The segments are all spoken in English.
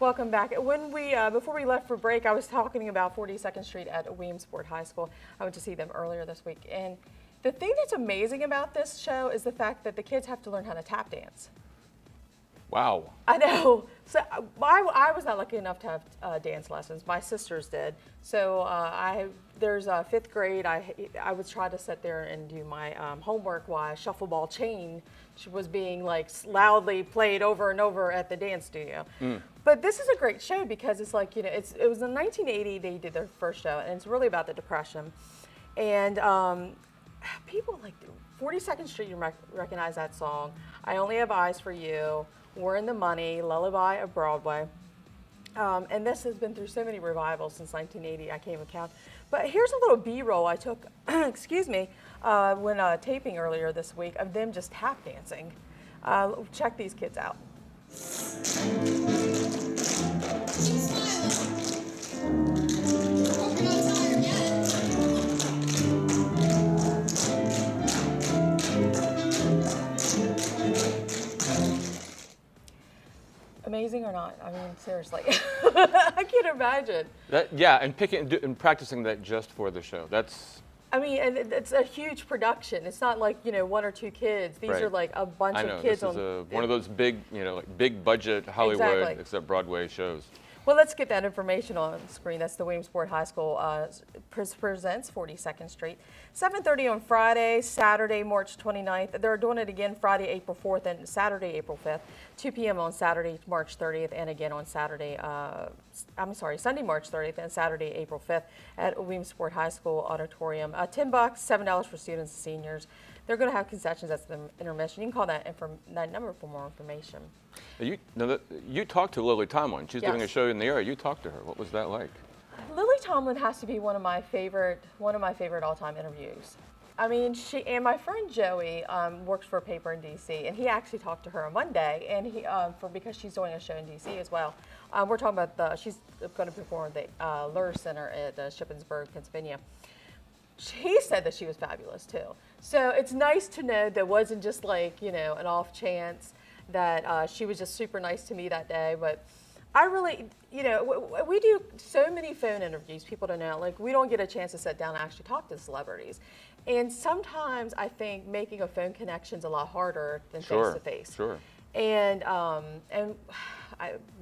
Welcome back. When we before we left for break, I was talking about 42nd Street at Williamsport High School. I went to see them earlier this week, and the thing that's amazing about this show is the fact that the kids have to learn how to tap dance. Wow. I know. So I was not lucky enough to have dance lessons. My sisters did. So there's fifth grade. I would try to sit there and do my homework while Shuffleball Chain was being like loudly played over and over at the dance studio. But this is a great show because it's like, it was in 1980 they did their first show, and it's really about the Depression. And people like 42nd Street, you recognize that song. I Only Have Eyes for You. We're in the Money, Lullaby of Broadway. And this has been through so many revivals since 1980, I can't even count. But here's a little B-roll I took, excuse me, when taping earlier this week of them just tap dancing. Check these kids out. Amazing or not? I mean, seriously, I can't imagine. And practicing that just for the show. I mean, and it's a huge production. It's not like, one or two kids. These are like a bunch of kids. This is one of those big, like big budget Hollywood, except Broadway shows. Well, let's get that information on the screen. That's the Williamsport High School presents 42nd Street. 7:30 on Friday, Saturday, March 29th. They're doing it again Friday, April 4th, and Saturday, April 5th. 2 p.m. on Saturday, March 30th, and again on Sunday, March 30th, and Saturday, April 5th at Williamsport High School Auditorium. $10, $7 for students and seniors. They're going to have concessions at the intermission. You can call that number for more information. You talked to Lily Tomlin. She's doing a show in the area. You talked to her. What was that like? Lily Tomlin has to be one of my favorite all-time interviews. I mean, my friend Joey works for a paper in D.C. and he actually talked to her on Monday, and because she's doing a show in D.C. as well. We're talking about she's going to perform at the Lurr Center at Shippensburg, Pennsylvania. He said that she was fabulous too. So it's nice to know that wasn't just like, an off chance, that she was just super nice to me that day. But I really, we do so many phone interviews, people don't know, like we don't get a chance to sit down and actually talk to celebrities. And sometimes I think making a phone connection is a lot harder than face to face. Sure. And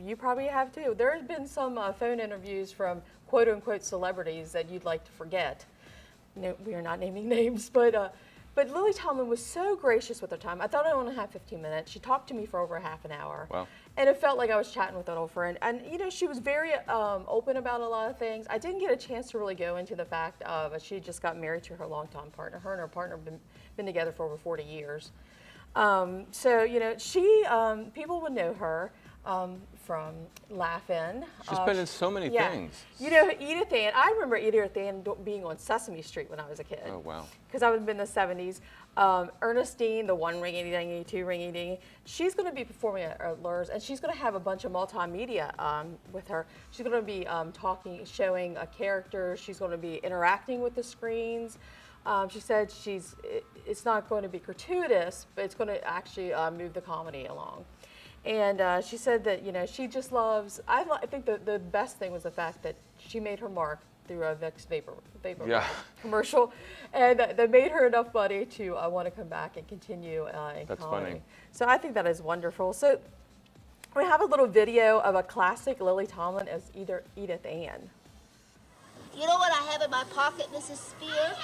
you probably have too. There have been some phone interviews from quote unquote celebrities that you'd like to forget. No, we are not naming names, but Lily Tomlin was so gracious with her time. I thought I only had 15 minutes. She talked to me for over a half an hour. Wow. And it felt like I was chatting with an old friend. And, she was very open about a lot of things. I didn't get a chance to really go into the fact of she just got married to her longtime partner. Her and her partner have been together for over 40 years. She, people would know her from Laugh-In. She's been in so many things. Edith Ann. I remember Edith Ann being on Sesame Street when I was a kid. Oh, wow. Because I was in the 70s. Ernestine, the one ringy-dingy, two ringy-dingy, she's going to be performing at Lurr's, and she's going to have a bunch of multimedia with her. She's going to be showing a character. She's going to be interacting with the screens. She said it's not going to be gratuitous, but it's going to actually move the comedy along. And she said that, she just loves, I think the best thing was the fact that she made her mark through a Vicks Vapor commercial, and that made her enough money to want to come back and continue in That's comedy. Funny. So I think that is wonderful. So we have a little video of a classic Lily Tomlin as Edith Ann. You know what I have in my pocket, Mrs. Spear?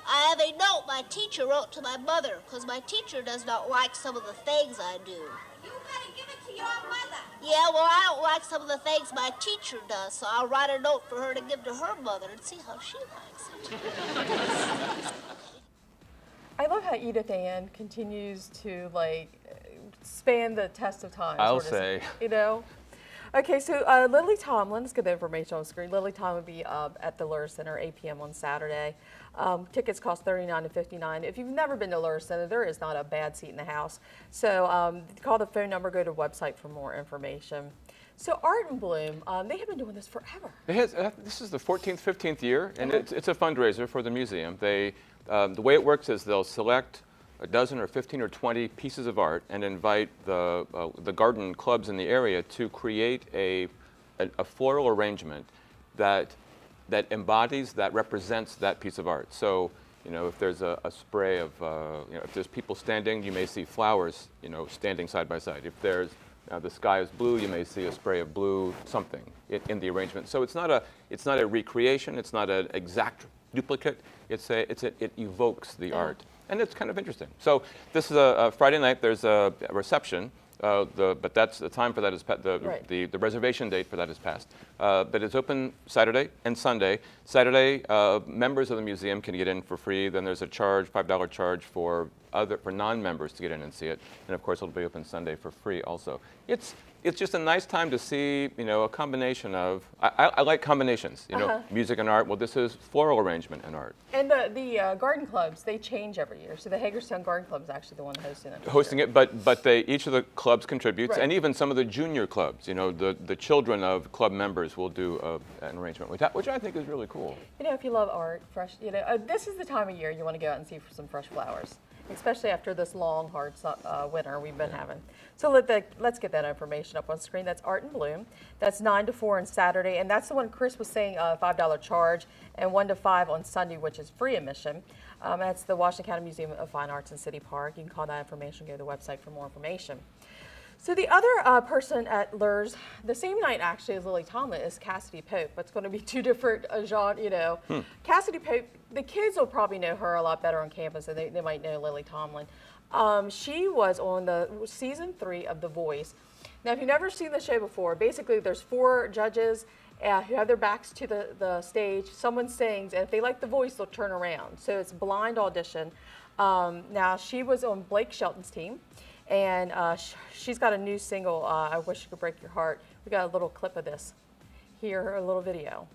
I have a note my teacher wrote to my mother, because my teacher does not like some of the things I do. You gotta give it to your mother. Yeah, well, I don't like some of the things my teacher does, so I'll write a note for her to give to her mother and see how she likes it. I love how Edith Ann continues to span the test of time. I'll say. Okay, so Lily Tomlin, let's get the information on the screen. Lily Tomlin will be at the Lurr Center, 8 p.m. on Saturday. Tickets cost $39 to $59. If you've never been to Lurr Center, there is not a bad seat in the house. So call the phone number, go to the website for more information. So Art and Bloom, they have been doing this forever. This is the 14th, 15th year, and it's a fundraiser for the museum. The way it works is they'll select a dozen or 15 or 20 pieces of art and invite the garden clubs in the area to create a floral arrangement that embodies, that represents that piece of art. So, if there's a spray of, if there's people standing, you may see flowers, standing side by side. If there's the sky is blue, you may see a spray of blue something in the arrangement. So it's not a recreation. It's not an exact duplicate. It evokes the art, and it's kind of interesting. So this is a Friday night. There's a reception. But that's the time for that is the reservation date for that is passed. But it's open Saturday and Sunday. Saturday, members of the museum can get in for free. Then there's a charge, $5 charge for non-members to get in and see it. And of course, it'll be open Sunday for free also. It's just a nice time to see, a combination of. I like combinations, music and art. Well, this is floral arrangement and art. And the garden clubs, they change every year. So the Hagerstown Garden Club is actually the one hosting it. Hosting it, but each of the clubs contributes, and even some of the junior clubs. The children of club members will do an arrangement with that, which I think is really cool. If you love art, fresh. This is the time of year you want to go out and see some fresh flowers, especially after this long, hard winter we've been having. So let's get that information up on screen. That's Art in Bloom. That's 9 to 4 on Saturday, and that's the one Chris was saying, $5 charge, and 1 to 5 on Sunday, which is free admission. That's the Washington County Museum of Fine Arts in City Park. You can call that information, go to the website for more information. So the other person at LURS, the same night actually as Lily Tomlin, is Cassidy Pope. But it's going to be two different genres, Cassidy Pope, the kids will probably know her a lot better on campus than they might know Lily Tomlin. She was on the season 3 of The Voice. Now, if you've never seen the show before, basically there's 4 judges who have their backs to the stage. Someone sings, and if they like the voice, they'll turn around. So it's a blind audition. Now, she was on Blake Shelton's team. And she's got a new single, I Wish You Could Break Your Heart. We got a little clip of this. Here, a little video.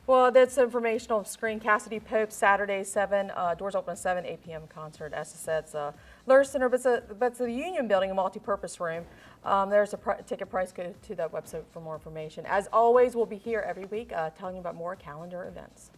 Well, that's information on screen. Cassidy Pope, Saturday, 7, doors open at 7, 8 p.m. concert. As I said, it's a LURS Center, but it's a Union building, a multi-purpose room. There's a ticket price. Go to that website for more information. As always, we'll be here every week telling you about more calendar events.